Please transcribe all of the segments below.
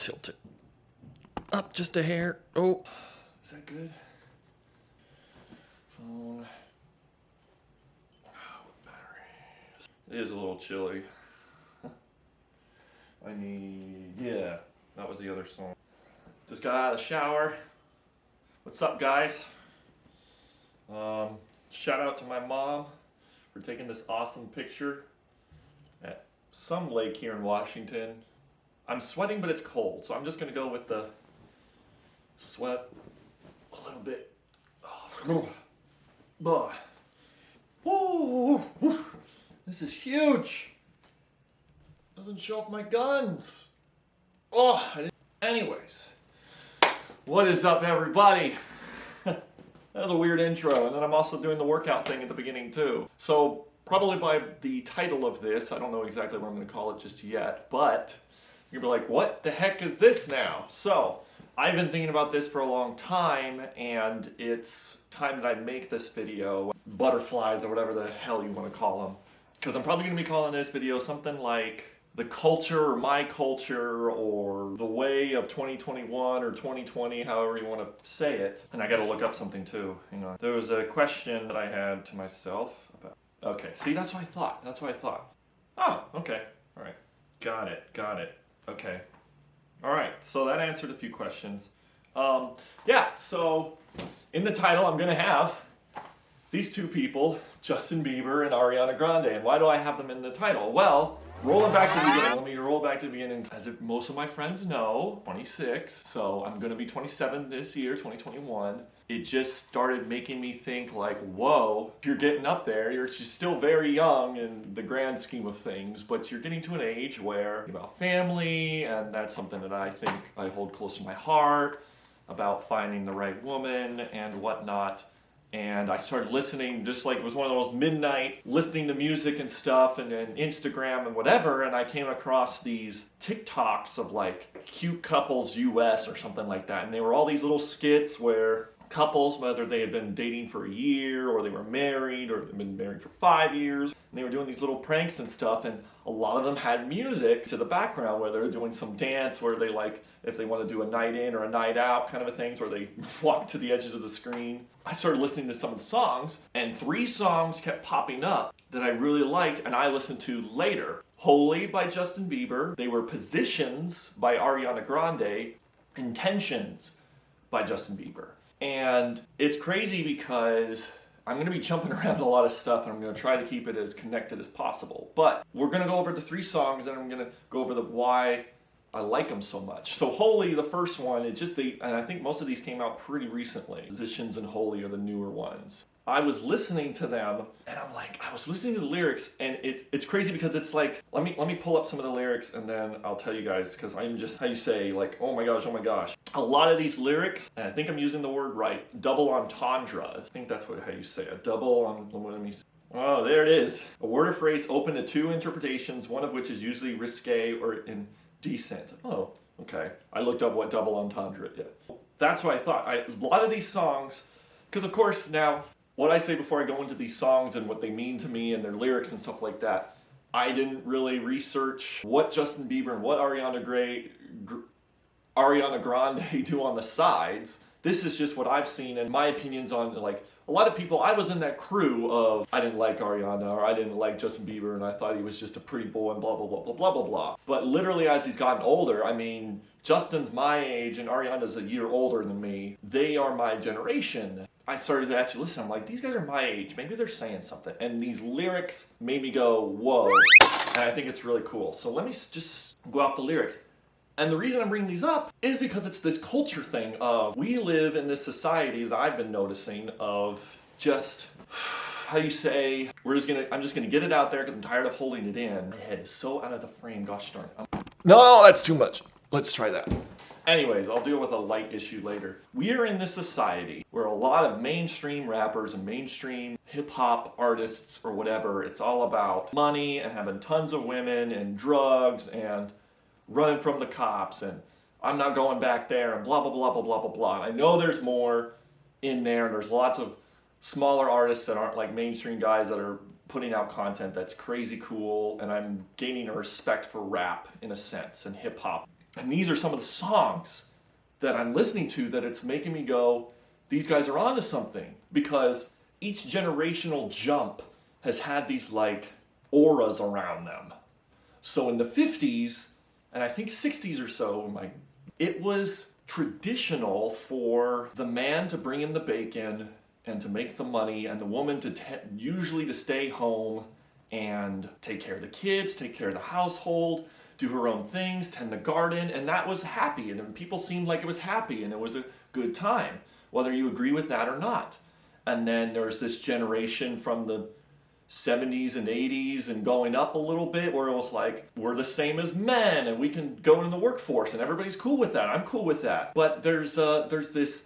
tilt it up just a hair. Oh, is that good? Phone. Oh, battery. It is a little chilly. Yeah, that was the other song. Just got out of the shower. What's up, guys? Shout out to my mom for taking this awesome picture at some lake here in Washington. I'm sweating, but it's cold, so I'm just gonna go with the sweat a little bit. Oh, this is huge. Doesn't show off my guns. Anyways, what is up, everybody? That was a weird intro, and then I'm also doing the workout thing at the beginning too. So probably by the title of this, I don't know exactly what I'm going to call it just yet, but you're gonna be like, what the heck is this now? So I've been thinking about this for a long time, and it's time that I make this video. Butterflies, or whatever the hell you want to call them. Because I'm probably going to be calling this video something like the culture or my culture or the way of 2021 or 2020, however you want to say it. And I got to look up something too. Hang on. There was a question that I had to myself about. Okay, see, that's what I thought. Oh, okay. All right. Got it. Okay. All right, so that answered a few questions. Yeah, so in the title I'm going to have these two people, Justin Bieber and Ariana Grande. And why do I have them in the title? Well, rolling back to the beginning, let me roll back to the beginning. As if most of my friends know, 26, so I'm going to be 27 this year, 2021. It just started making me think like, whoa, you're getting up there. You're just still very young in the grand scheme of things, but you're getting to an age where about family, and that's something that I think I hold close to my heart, about finding the right woman and whatnot. And I started listening, just like it was one of those midnight listening to music and stuff, and Instagram and whatever, and I came across these TikToks of like Cute Couples US or something like that. And they were all these little skits where couples, whether they had been dating for a year or they were married or they'd been married for 5 years, and they were doing these little pranks and stuff, and a lot of them had music to the background where they're doing some dance where they like, if they want to do a night in or a night out kind of a things where they walk to the edges of the screen. I started listening to some of the songs, and 3 songs kept popping up that I really liked and I listened to later. Holy by Justin Bieber, they were Positions by Ariana Grande, Intentions by Justin Bieber. And it's crazy because I'm going to be jumping around a lot of stuff, and I'm going to try to keep it as connected as possible. But we're going to go over the 3 songs, and I'm going to go over the why I like them so much. So Holy, the first one, and I think most of these came out pretty recently. Positions and Holy are the newer ones. I was listening to them, and I was listening to the lyrics, and it's crazy because it's like, let me pull up some of the lyrics, and then I'll tell you guys, because I'm just, how you say, like, oh my gosh. A lot of these lyrics, and I think I'm using the word right, double entendre. I think that's how you say it. Oh, there it is. A word or phrase open to 2 interpretations, one of which is usually risque or indecent. Oh, okay. I looked up what double entendre is. That's what I thought. A lot of these songs, because of course now, what I say before I go into these songs and what they mean to me and their lyrics and stuff like that, I didn't really research what Justin Bieber and what Ariana Grande do on the sides. This is just what I've seen and my opinions on, like, a lot of people. I was in that crew of I didn't like Ariana or I didn't like Justin Bieber and I thought he was just a pretty boy and blah blah blah blah blah blah blah. But literally as he's gotten older, I mean, Justin's my age and Ariana's a year older than me. They are my generation. I started to actually listen. I'm like, these guys are my age. Maybe they're saying something. And these lyrics made me go, whoa. And I think it's really cool. So let me just go off the lyrics. And the reason I'm bringing these up is because it's this culture thing of, we live in this society that I've been noticing of just, how do you say, I'm just gonna get it out there because I'm tired of holding it in. My head is so out of the frame, gosh darn it. No, that's too much. Let's try that. Anyways, I'll deal with a light issue later. We are in this society where a lot of mainstream rappers and mainstream hip-hop artists or whatever, it's all about money and having tons of women and drugs and running from the cops and I'm not going back there and blah, blah, blah, blah, blah, blah, blah. And I know there's more in there, and there's lots of smaller artists that aren't like mainstream guys that are putting out content that's crazy cool, and I'm gaining a respect for rap in a sense and hip-hop. And these are some of the songs that I'm listening to that it's making me go, these guys are onto something. Because each generational jump has had these like auras around them. So in the 50s, and I think 60s or so, it was traditional for the man to bring in the bacon and to make the money, and the woman to usually to stay home and take care of the kids, take care of the household, do her own things, tend the garden, and that was happy, and people seemed like it was happy, and it was a good time, whether you agree with that or not. And then there's this generation from the 70s and 80s and going up a little bit where it was like, we're the same as men and we can go in the workforce and everybody's cool with that. I'm cool with that. But there's this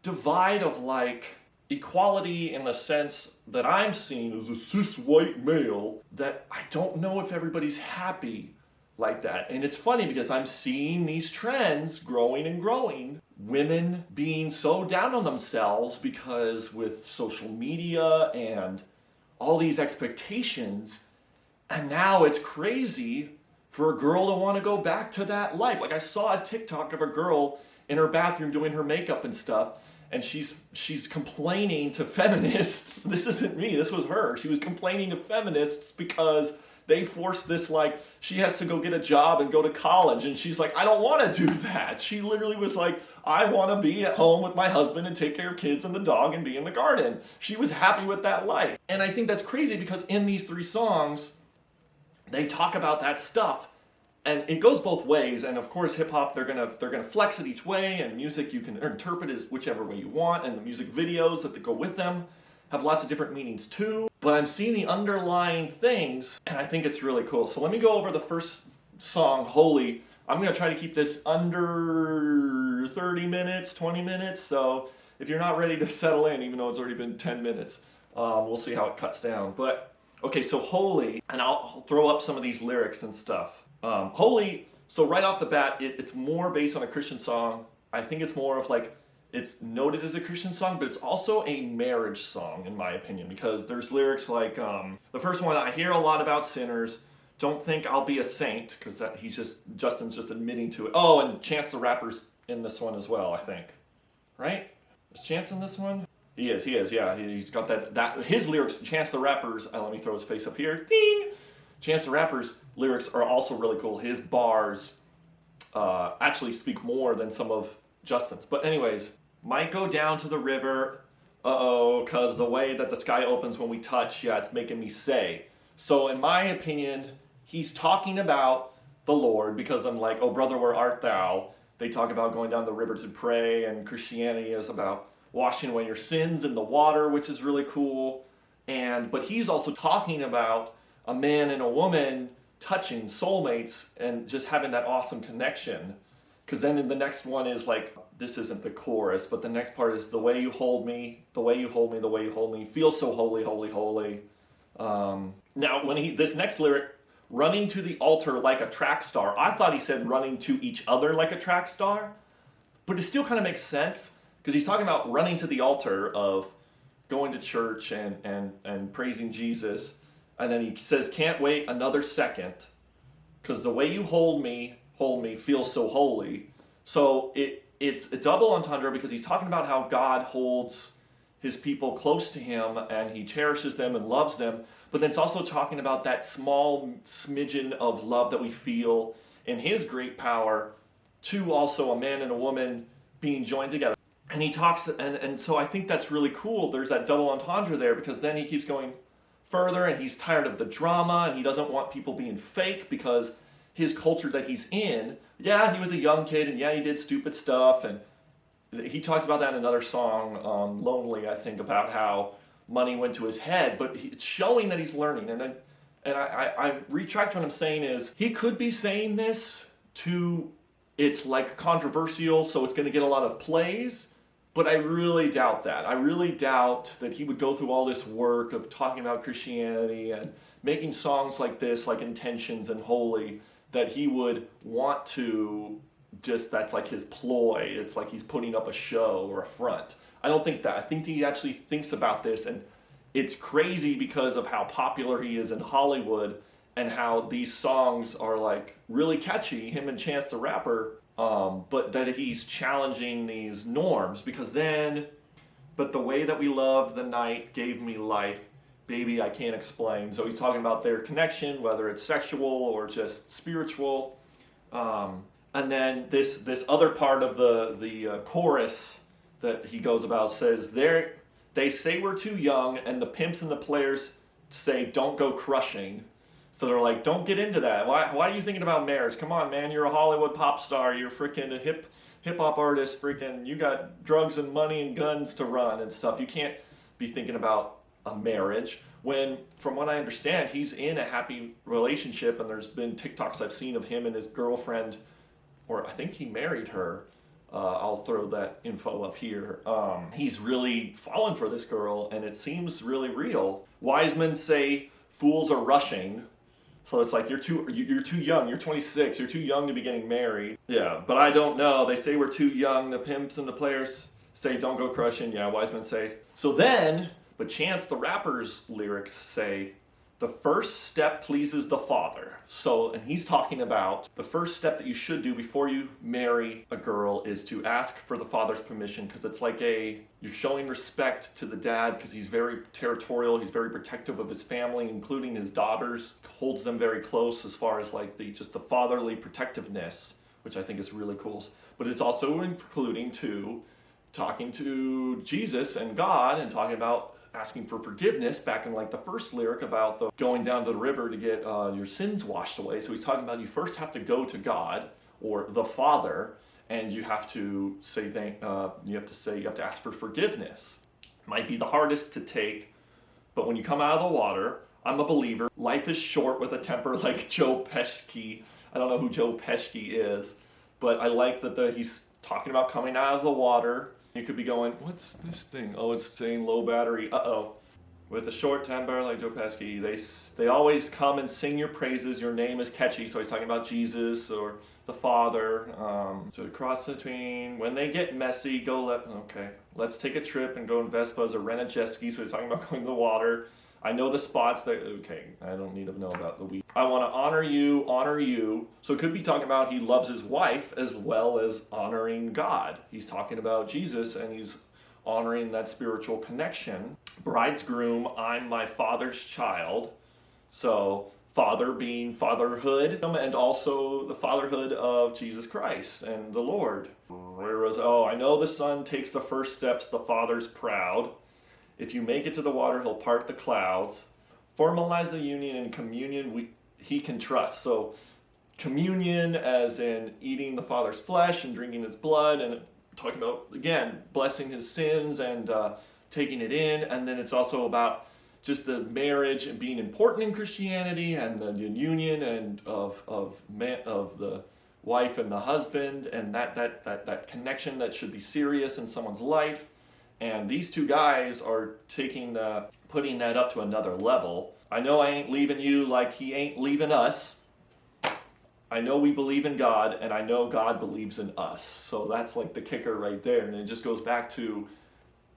divide of like equality in the sense that I'm seeing as a cis white male that I don't know if everybody's happy like that. And it's funny because I'm seeing these trends growing and growing. Women being so down on themselves because with social media and all these expectations, and now it's crazy for a girl to want to go back to that life. Like I saw a TikTok of a girl in her bathroom doing her makeup and stuff, and she's complaining to feminists. This isn't me, this was her. She was complaining to feminists because they forced this, like, she has to go get a job and go to college, and she's like, I don't want to do that. She literally was like, I want to be at home with my husband and take care of kids and the dog and be in the garden. She was happy with that life. And I think that's crazy because in these 3 songs, they talk about that stuff. And it goes both ways, and of course hip hop, they're gonna flex it each way, and music you can interpret it whichever way you want, and the music videos that go with them have lots of different meanings too. But I'm seeing the underlying things, and I think it's really cool. So let me go over the first song, Holy. I'm gonna try to keep this under 30 minutes, 20 minutes, so if you're not ready to settle in, even though it's already been 10 minutes, we'll see how it cuts down. But, okay, so Holy, and I'll throw up some of these lyrics and stuff. Holy, so right off the bat, it's more based on a Christian song. I think it's more of like, it's noted as a Christian song, but it's also a marriage song, in my opinion, because there's lyrics like, the first one, I hear a lot about sinners, don't think I'll be a saint, because Justin's just admitting to it. Oh, and Chance the Rapper's in this one as well, I think. Right? Is Chance in this one? He is, yeah. He's got that his lyrics, Chance the Rapper's, let me throw his face up here, ding! Chance the Rapper's lyrics are also really cool. His bars actually speak more than some of Justin's. But anyways, might go down to the river, because the way that the sky opens when we touch, yeah, it's making me say. So in my opinion, he's talking about the Lord, because I'm like, oh brother, where art thou? They talk about going down the river to pray, and Christianity is about washing away your sins in the water, which is really cool. But he's also talking about a man and a woman touching, soulmates, and just having that awesome connection. Because then the next one is like, this isn't the chorus, but the next part is the way you hold me, the way you hold me, the way you hold me, feel so holy, holy, holy. Now, this next lyric, running to the altar like a track star, I thought he said running to each other like a track star, but it still kind of makes sense, because he's talking about running to the altar of going to church and praising Jesus. And then he says, can't wait another second, because the way you hold me, feels so holy. So it's a double entendre, because he's talking about how God holds his people close to him and he cherishes them and loves them. But then it's also talking about that small smidgen of love that we feel in his great power to also a man and a woman being joined together. And he talks, and so I think that's really cool. There's that double entendre there, because then he keeps going further, and he's tired of the drama, and he doesn't want people being fake, because his culture that he's in, yeah, he was a young kid, and yeah, he did stupid stuff, and he talks about that in another song, Lonely, I think, about how money went to his head, but it's showing that he's learning. And I retract what I'm saying is, he could be saying this to, it's like controversial, so it's going to get a lot of plays, but I really doubt that. I really doubt that he would go through all this work of talking about Christianity and making songs like this, like Intentions and Holy, that he would want to that's like his ploy. It's like he's putting up a show or a front. I don't think that. I think he actually thinks about this, and it's crazy because of how popular he is in Hollywood, and how these songs are like really catchy, him and Chance the Rapper, but that he's challenging these norms because then, but the way that we love the night gave me life, baby, I can't explain. So he's talking about their connection, whether it's sexual or just spiritual. And then this other part of the chorus that he goes about says, they say we're too young, and the pimps and the players say don't go crushing. So they're like, don't get into that. Why are you thinking about marriage? Come on, man, you're a Hollywood pop star. You're freaking a hip hop artist. Freaking, you got drugs and money and guns to run and stuff. You can't be thinking about a marriage. When, from what I understand, he's in a happy relationship, and there's been TikToks I've seen of him and his girlfriend, or I think he married her. I'll throw that info up here. He's really fallen for this girl, and it seems really real. Wise men say fools are rushing. So it's like, you're too young, you're 26, you're too young to be getting married. Yeah, but I don't know. They say we're too young. The pimps and the players say don't go crushing. Yeah, wise men say. So then, but Chance the Rapper's lyrics say, the first step pleases the Father. So, and he's talking about the first step that you should do before you marry a girl is to ask for the Father's permission, because it's like you're showing respect to the dad because he's very territorial, he's very protective of his family, including his daughters, holds them very close as far as like just the fatherly protectiveness, which I think is really cool. But it's also including talking to Jesus and God and talking about asking for forgiveness back in like the first lyric about the going down to the river to get your sins washed away. So he's talking about you first have to go to God or the Father, and you have to say you have to ask for forgiveness. Might be the hardest to take, but when you come out of the water, I'm a believer. Life is short with a temper like Joe Pesci. I don't know who Joe Pesci is, but I like that he's talking about coming out of the water. You could be going, what's this thing? Oh, it's saying low battery. Uh-oh. With a short temper like Joe Pesci, they always come and sing your praises. Your name is catchy. So he's talking about Jesus or the Father. So cross between, when they get messy, let's take a trip and go in Vespas or rent a jet ski. So he's talking about going to the water. I know the spots I don't need to know about the week. I want to honor you. So it could be talking about he loves his wife as well as honoring God. He's talking about Jesus and he's honoring that spiritual connection. Bride's groom, I'm my Father's child. So Father being fatherhood, and also the fatherhood of Jesus Christ and the Lord. Whereas, I know the Son takes the first steps, the Father's proud. If you make it to the water, he'll part the clouds. Formalize the union and communion he can trust. So communion as in eating the Father's flesh and drinking his blood, and talking about, again, blessing his sins and taking it in. And then it's also about just the marriage and being important in Christianity, and the union and of the wife and the husband, and that connection that should be serious in someone's life. And these two guys are putting that up to another level. I know I ain't leaving you like he ain't leaving us. I know we believe in God, and I know God believes in us. So that's like the kicker right there. And it just goes back to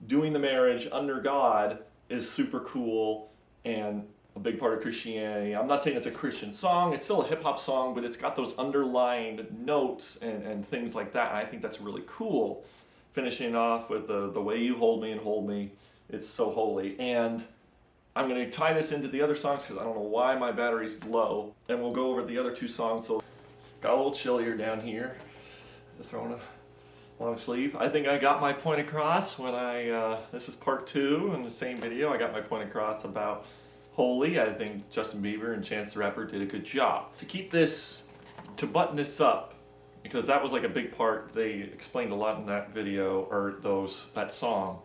doing the marriage under God is super cool and a big part of Christianity. I'm not saying it's a Christian song. It's still a hip-hop song, but it's got those underlying notes and things like that. And I think that's really cool. Finishing off with the way you hold me and hold me, it's so holy. And I'm going to tie this into the other songs because I don't know why my battery's low. And we'll go over the other two songs. So got a little chillier down here. Just throwing a long sleeve. I think I got my point across when this is part 2 in the same video. I got my point across about holy. I think Justin Bieber and Chance the Rapper did a good job. To button this up, because that was like a big part. They explained a lot in that video, or that song.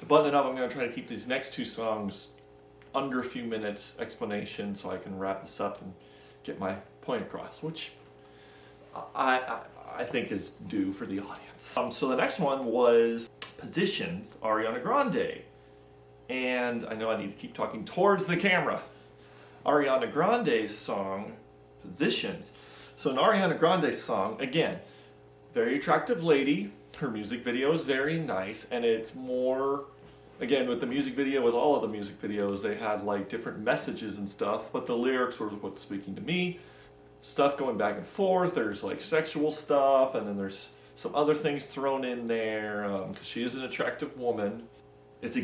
To button it up, I'm going to try to keep these next 2 songs under a few minutes explanation so I can wrap this up and get my point across, which I think is due for the audience. So the next one was Positions, Ariana Grande. And I know I need to keep talking towards the camera. Ariana Grande's song, Positions. So an Ariana Grande song, again, very attractive lady. Her music video is very nice, and it's more Again, with the music video, with all of the music videos, they had like different messages and stuff, but the lyrics were what's speaking to me. Stuff going back and forth. There's like sexual stuff, and then there's some other things thrown in there because she is an attractive woman. It's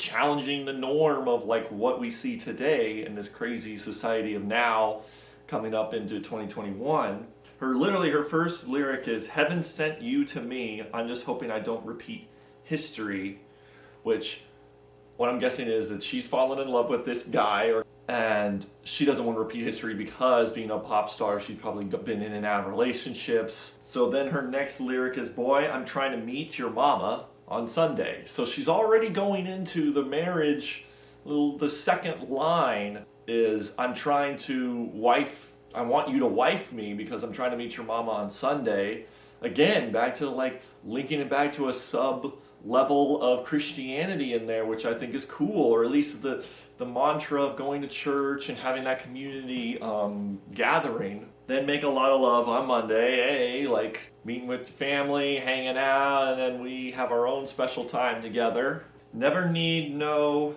challenging the norm of like what we see today in this crazy society of now coming up into 2021. Her first lyric is, "Heaven sent you to me. I'm just hoping I don't repeat history," which what I'm guessing is that she's fallen in love with this guy, and she doesn't want to repeat history because being a pop star, she's probably been in and out of relationships. So then her next lyric is, "Boy, I'm trying to meet your mama on Sunday." So she's already going into the marriage. The second line is, I want you to wife me because I'm trying to meet your mama on Sunday. Again, back to like linking it back to a sub level of Christianity in there, which I think is cool, or at least the mantra of going to church and having that community gathering. Then make a lot of love on Monday, like meeting with your family, hanging out, and then we have our own special time together. Never need no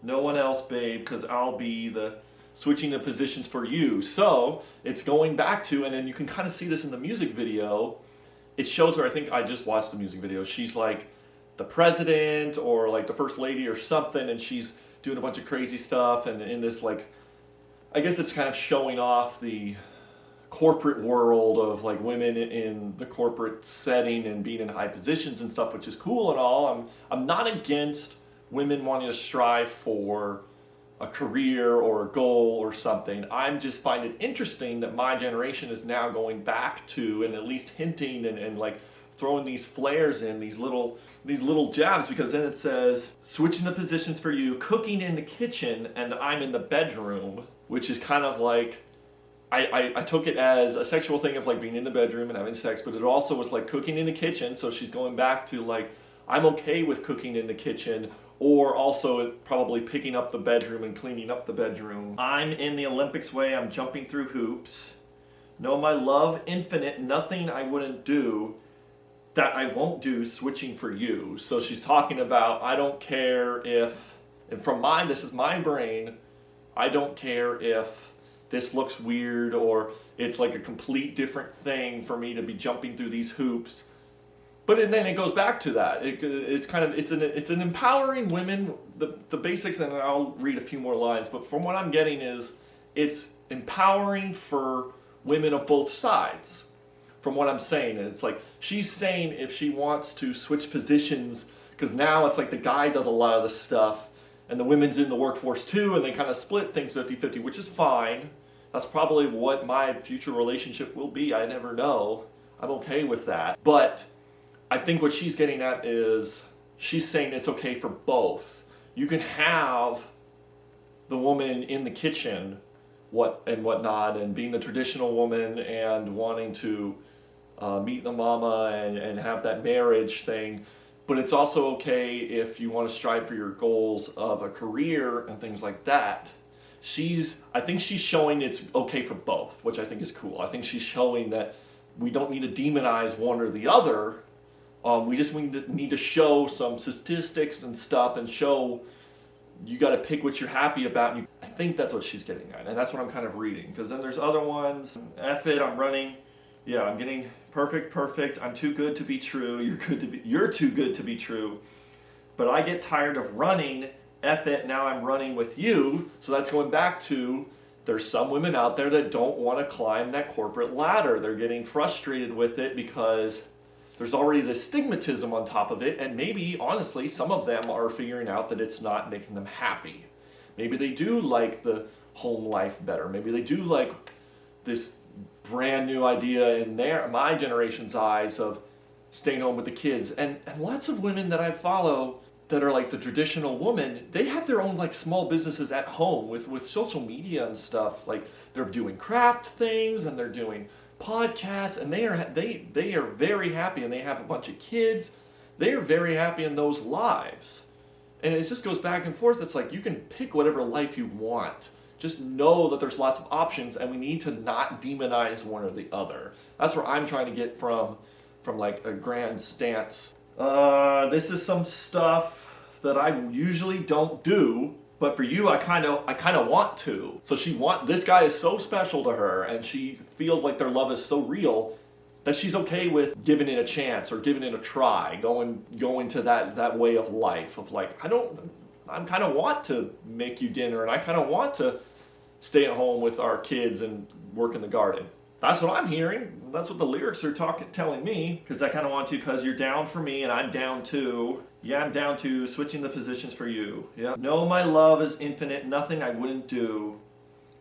one else, babe, because I'll be switching the positions for you. So it's going back to, and then you can kind of see this in the music video. It shows her, I think I just watched the music video, she's like the president or like the first lady or something, and she's doing a bunch of crazy stuff, and in this like, I guess it's kind of showing off the corporate world of like women in the corporate setting and being in high positions and stuff, which is cool and all. I'm not against women wanting to strive for a career or a goal or something. I'm just find it interesting that my generation is now going back to and at least hinting and like throwing these flares in, these little jabs, because then it says, switching the positions for you, cooking in the kitchen, and I'm in the bedroom, which is kind of like, I took it as a sexual thing of like being in the bedroom and having sex, but it also was like cooking in the kitchen, so she's going back to like, I'm okay with cooking in the kitchen, or also probably picking up the bedroom and cleaning up the bedroom. I'm in the Olympics way, I'm jumping through hoops. Know my love infinite, nothing I wouldn't do that I won't do switching for you. So she's talking about, I don't care if, and this is my brain, I don't care if this looks weird or it's like a complete different thing for me to be jumping through these hoops. But then it goes back to that. It's an empowering women, the basics, and I'll read a few more lines, but from what I'm getting is it's empowering for women of both sides. From what I'm saying, and it's like she's saying if she wants to switch positions, because now it's like the guy does a lot of the stuff and the women's in the workforce too, and they kind of split things 50-50, which is fine. That's probably what my future relationship will be. I never know. I'm okay with that. But I think what she's getting at is she's saying it's okay for both. You can have the woman in the kitchen whatnot, and being the traditional woman and wanting to meet the mama and have that marriage thing, but it's also okay if you want to strive for your goals of a career and things like that. I think she's showing it's okay for both, which I think is cool. I think she's showing that we don't need to demonize one or the other. We just need to show some statistics and stuff and show you got to pick what you're happy about. I think that's what she's getting at, and that's what I'm kind of reading. Because then there's other ones. F it, I'm running. Yeah, I'm getting perfect. I'm too good to be true. You're too good to be true. But I get tired of running. F it, now I'm running with you. So that's going back to, there's some women out there that don't want to climb that corporate ladder. They're getting frustrated with it because there's already this stigmatism on top of it, and maybe, honestly, some of them are figuring out that it's not making them happy. Maybe they do like the home life better. Maybe they do like this brand new idea in my generation's eyes of staying home with the kids. And lots of women that I follow that are like the traditional woman, they have their own like small businesses at home with social media and stuff. Like they're doing craft things and they're doing podcasts, and they are very happy, and they have a bunch of kids. They are very happy in those lives, and it just goes back and forth. It's like you can pick whatever life you want. Just know that there's lots of options, and we need to not demonize one or the other. That's where I'm trying to get from like a grand stance This is some stuff that I usually don't do, but for you, I kind of want to. So this guy is so special to her, and she feels like their love is so real that she's okay with giving it a chance or giving it a try, going to that way of life of like, I kind of want to make you dinner, and I kind of want to stay at home with our kids and work in the garden. That's what I'm hearing. That's what the lyrics are telling me, because I kind of want to, because you're down for me and I'm down too. Yeah, I'm down too, switching the positions for you. Yeah. No, my love is infinite, nothing I wouldn't do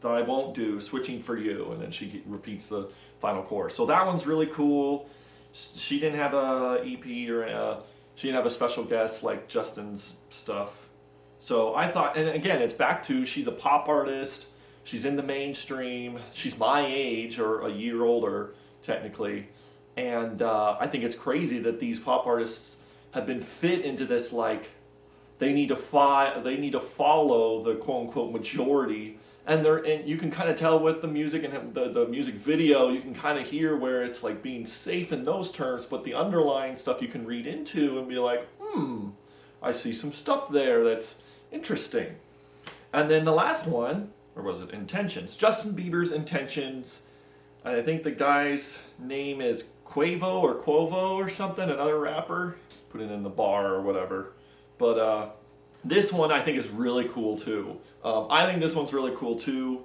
that I won't do, switching for you. And then she repeats the final chorus. So that one's really cool. She didn't have a EP or she didn't have a special guest like Justin's stuff. So I thought, and again, it's back to, she's a pop artist. She's in the mainstream. She's my age, or a year older, technically. And I think it's crazy that these pop artists have been fit into this, like, they need to follow the quote-unquote majority. And you can kind of tell with the music and the music video, you can kind of hear where it's like being safe in those terms, but the underlying stuff you can read into and be like, I see some stuff there that's interesting. And then the last one, or was it Intentions? Justin Bieber's Intentions. And I think the guy's name is Quavo or something, another rapper. Put it in the bar or whatever. But this one I think is really cool too. I think this one's really cool too.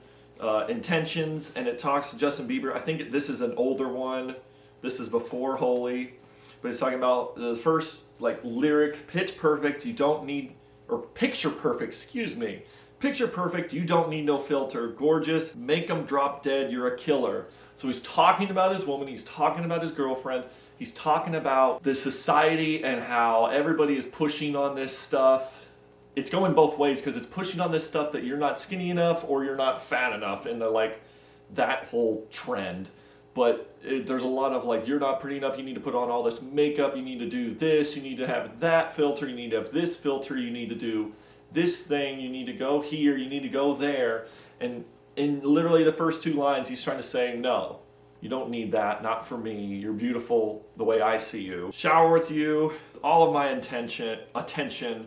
Intentions, and it talks to Justin Bieber. I think this is an older one. This is before Holy. But it's talking about the first like lyric, pitch perfect, you don't need, or picture perfect, excuse me. Picture perfect, you don't need no filter. Gorgeous, make them drop dead, you're a killer. So he's talking about his woman, he's talking about his girlfriend, he's talking about the society and how everybody is pushing on this stuff. It's going both ways, because it's pushing on this stuff that you're not skinny enough or you're not fat enough, in the like that whole trend. But there's a lot of like, you're not pretty enough, you need to put on all this makeup, you need to do this, you need to have that filter, you need to have this filter, you need to do this thing, you need to go here, you need to go there. And in literally the first two lines, he's trying to say, no, you don't need that, not for me. You're beautiful the way I see you. Shower with you, all of my attention.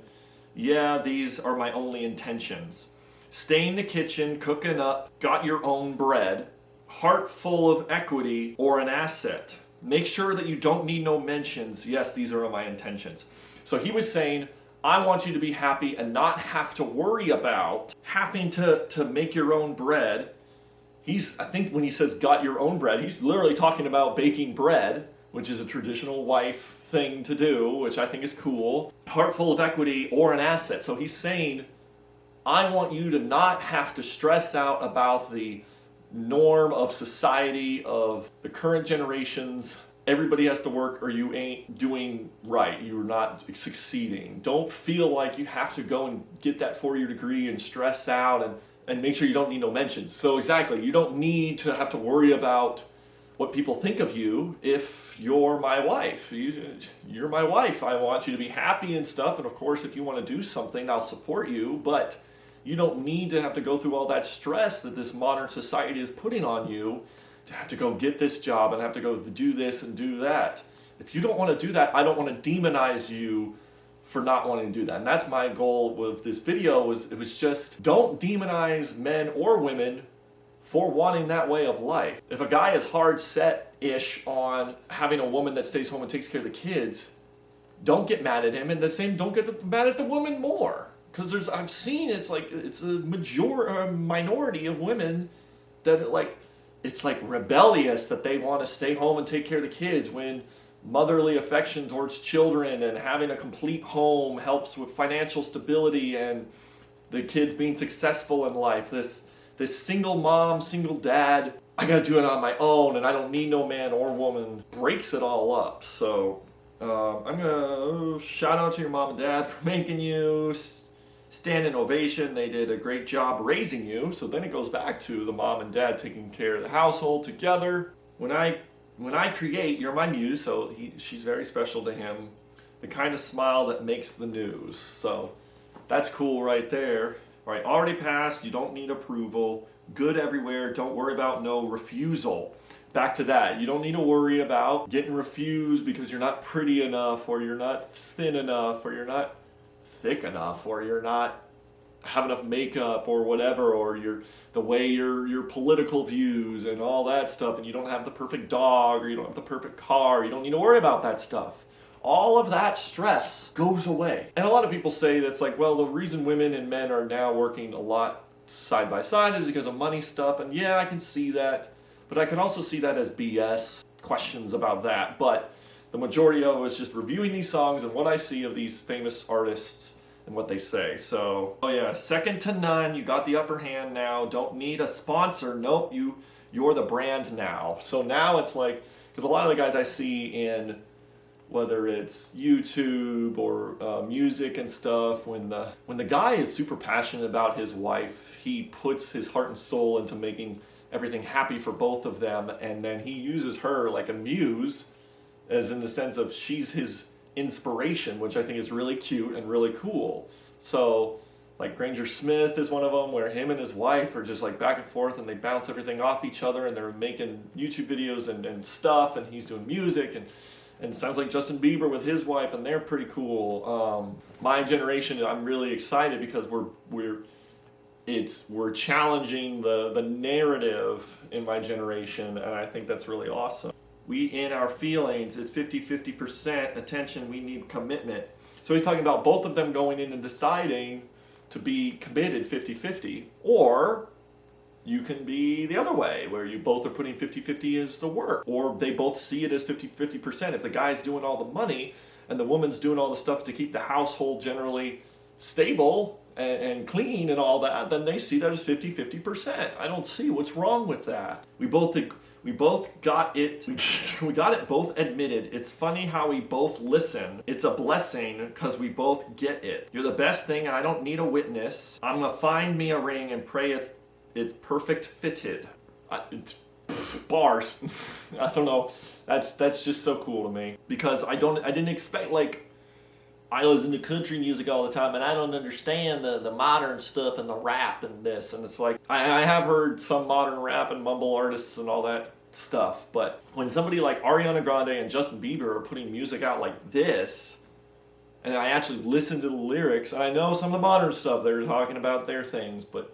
Yeah, these are my only intentions. Stay in the kitchen, cooking up, got your own bread. Heart full of equity or an asset. Make sure that you don't need no mentions. Yes, these are my intentions. So he was saying, I want you to be happy and not have to worry about having to make your own bread. I think when he says got your own bread, he's literally talking about baking bread, which is a traditional wife thing to do, which I think is cool. Heart full of equity or an asset. So he's saying, I want you to not have to stress out about the norm of society, of the current generations. Everybody has to work or you ain't doing right. You're not succeeding. Don't feel like you have to go and get that 4-year degree and stress out and make sure you don't need no mentions. So exactly, you don't need to have to worry about what people think of you if you're my wife. You're my wife. I want you to be happy and stuff. And of course, if you want to do something, I'll support you. But you don't need to have to go through all that stress that this modern society is putting on you to have to go get this job and have to go do this and do that. If you don't want to do that, I don't want to demonize you for not wanting to do that. And that's my goal with this video, it was just don't demonize men or women for wanting that way of life. If a guy is hard set-ish on having a woman that stays home and takes care of the kids, don't get mad at him, and the same, don't get mad at the woman more. Because I've seen it's a minority of women that are like, it's like rebellious that they want to stay home and take care of the kids, when motherly affection towards children and having a complete home helps with financial stability and the kids being successful in life. This single mom, single dad, I gotta do it on my own and I don't need no man or woman, breaks it all up. So I'm gonna shout out to your mom and dad for making you, standing ovation. They did a great job raising you. So then it goes back to the mom and dad taking care of the household together. When I create, you're my muse, so she's very special to him. The kind of smile that makes the news. So that's cool right there. All right, already passed, you don't need approval. Good everywhere, don't worry about no refusal. back to that. You don't need to worry about getting refused because you're not pretty enough, or you're not thin enough, or you're not thick enough, or you're not have enough makeup or whatever, or the way your political views and all that stuff, and you don't have the perfect dog, or you don't have the perfect car. You don't need to worry about that stuff. All of that stress goes away. And a lot of people say that's like, well, the reason women and men are now working a lot side by side is because of money stuff. And yeah, I can see that, but I can also see that as BS, questions about that. But the majority of it is just reviewing these songs and what I see of these famous artists and what they say. So, oh yeah, second to none. You got the upper hand now. Don't need a sponsor. Nope, you're the brand now. So now it's like, because a lot of the guys I see in, whether it's YouTube or music and stuff, when the guy is super passionate about his wife, he puts his heart and soul into making everything happy for both of them, and then he uses her like a muse, as in the sense of she's his inspiration, which I think is really cute and really cool. So like Granger Smith is one of them, where him and his wife are just like back and forth, and they bounce everything off each other, and they're making YouTube videos and stuff, and he's doing music, and it sounds like Justin Bieber with his wife, and they're pretty cool. My generation, I'm really excited because we're challenging the narrative in my generation, and I think that's really awesome. We in our feelings, it's 50-50% attention, we need commitment. So he's talking about both of them going in and deciding to be committed 50-50, or you can be the other way, where you both are putting 50-50 as the work, or they both see it as 50-50%. If the guy's doing all the money and the woman's doing all the stuff to keep the household generally stable and clean and all that, then they see that as 50-50%. I don't see what's wrong with that. We both got it. We got it both admitted. It's funny how we both listen. It's a blessing because we both get it. You're the best thing, and I don't need a witness. I'm gonna find me a ring and pray it's perfect fitted. Bars. I don't know. That's just so cool to me, because I didn't expect, like, I listen to country music all the time, and I don't understand the modern stuff and the rap and this, and it's like, I have heard some modern rap and mumble artists and all that stuff, but when somebody like Ariana Grande and Justin Bieber are putting music out like this, and I actually listen to the lyrics, and I know some of the modern stuff, they're talking about their things, but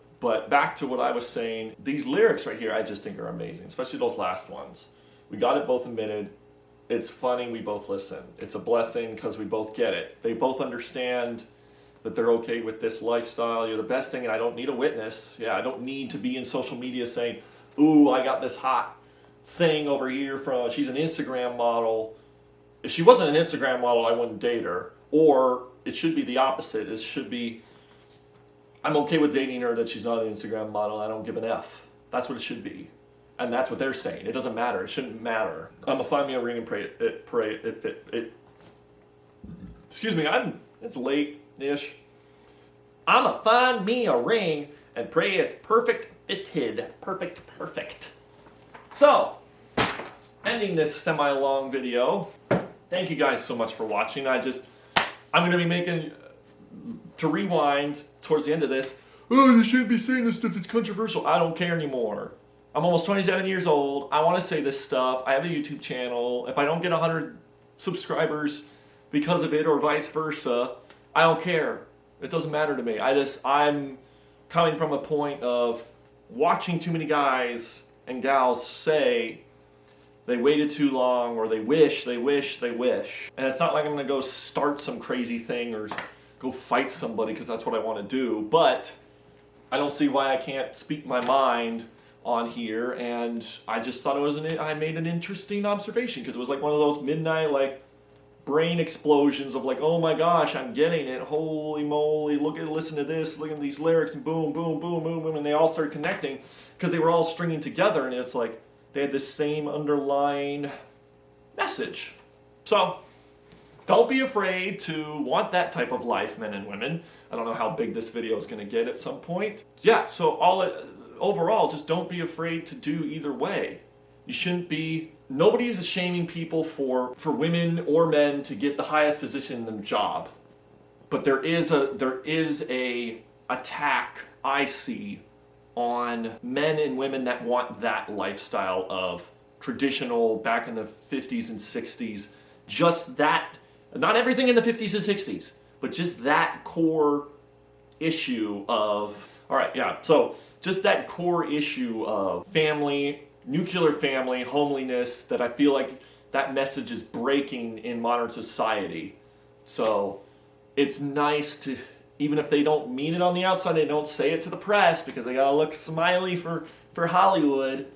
back to what I was saying, these lyrics right here I just think are amazing, especially those last ones. We got it both admitted. It's funny, we both listen. It's a blessing because we both get it. They both understand that they're okay with this lifestyle. You're the best thing, and I don't need a witness. Yeah, I don't need to be in social media saying, ooh, I got this hot thing over here from, she's an Instagram model. If she wasn't an Instagram model, I wouldn't date her. Or it should be the opposite. It should be, I'm okay with dating her that she's not an Instagram model. I don't give an F. That's what it should be. And that's what they're saying. It doesn't matter. It shouldn't matter. I'm gonna find me a ring and pray it fit. Excuse me, it's late-ish. I'm gonna find me a ring and pray it's perfect fitted. Perfect. So, ending this semi-long video. Thank you guys so much for watching. I'm gonna be making, to rewind towards the end of this, oh, you shouldn't be saying this stuff, it's controversial. I don't care anymore. I'm almost 27 years old. I want to say this stuff. I have a YouTube channel. If I don't get 100 subscribers because of it, or vice versa, I don't care. It doesn't matter to me. I'm coming from a point of watching too many guys and gals say they waited too long, or they wish. And it's not like I'm going to go start some crazy thing or go fight somebody because that's what I want to do. But I don't see why I can't speak my mind on here, and I just thought I made an interesting observation, because it was like one of those midnight like brain explosions of like, oh my gosh, I'm getting it, holy moly, listen to this, look at these lyrics, and boom, and they all started connecting because they were all stringing together, and it's like they had this same underlying message. So don't be afraid to want that type of life, men and women. I don't know how big this video is going to get at some point. Yeah, so overall, just don't be afraid to do either way. You shouldn't be, nobody is shaming people for women or men to get the highest position in the job. But there is a attack I see on men and women that want that lifestyle of traditional back in the 50s and 60s. Just that, not everything in the 50s and 60s, but just that core issue of, all right, yeah, so just that core issue of family, nuclear family, homeliness, that I feel like that message is breaking in modern society. So it's nice to, even if they don't mean it on the outside, they don't say it to the press because they gotta look smiley for Hollywood.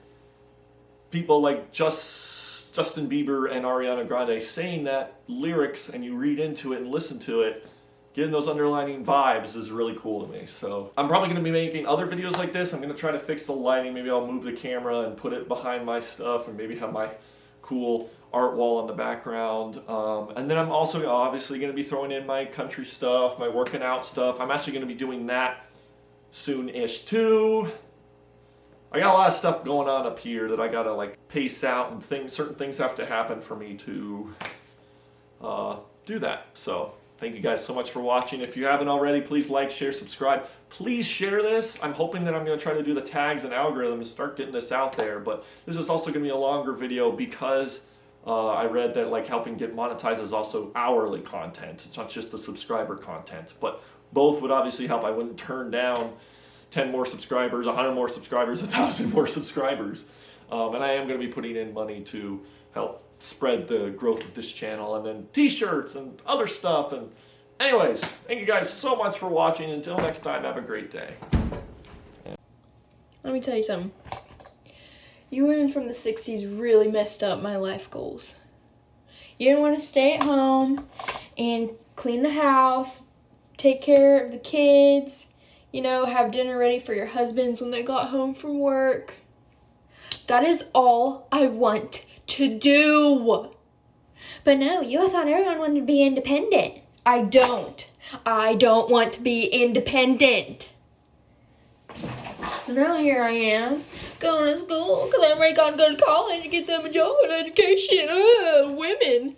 People like Justin Bieber and Ariana Grande saying that lyrics, and you read into it and listen to it, getting those underlining vibes is really cool to me. So I'm probably going to be making other videos like this. I'm going to try to fix the lighting. Maybe I'll move the camera and put it behind my stuff, and maybe have my cool art wall in the background. And then I'm also obviously going to be throwing in my country stuff, my working out stuff. I'm actually going to be doing that soon-ish too. I got a lot of stuff going on up here that I gotta like pace out, and certain things have to happen for me to do that. So thank you guys so much for watching. If you haven't already, please like, share, subscribe. Please share this. I'm hoping that I'm going to try to do the tags and algorithm and start getting this out there. But this is also going to be a longer video because I read that like helping get monetized is also hourly content. It's not just the subscriber content. But both would obviously help. I wouldn't turn down 10 more subscribers, 100 more subscribers, 1,000 more subscribers. And I am going to be putting in money to help spread the growth of this channel, and then t-shirts and other stuff. And anyways, thank you guys so much for watching. Until next time, have a great day. Let me tell you something. You women from the 60s really messed up my life goals. You didn't want to stay at home and clean the house, take care of the kids, you know, have dinner ready for your husbands when they got home from work. That is all I want to do. But no, you thought everyone wanted to be independent. I don't. I don't want to be independent. So now here I am, going to school because I'm ready to go to college and get them a job and education. Women.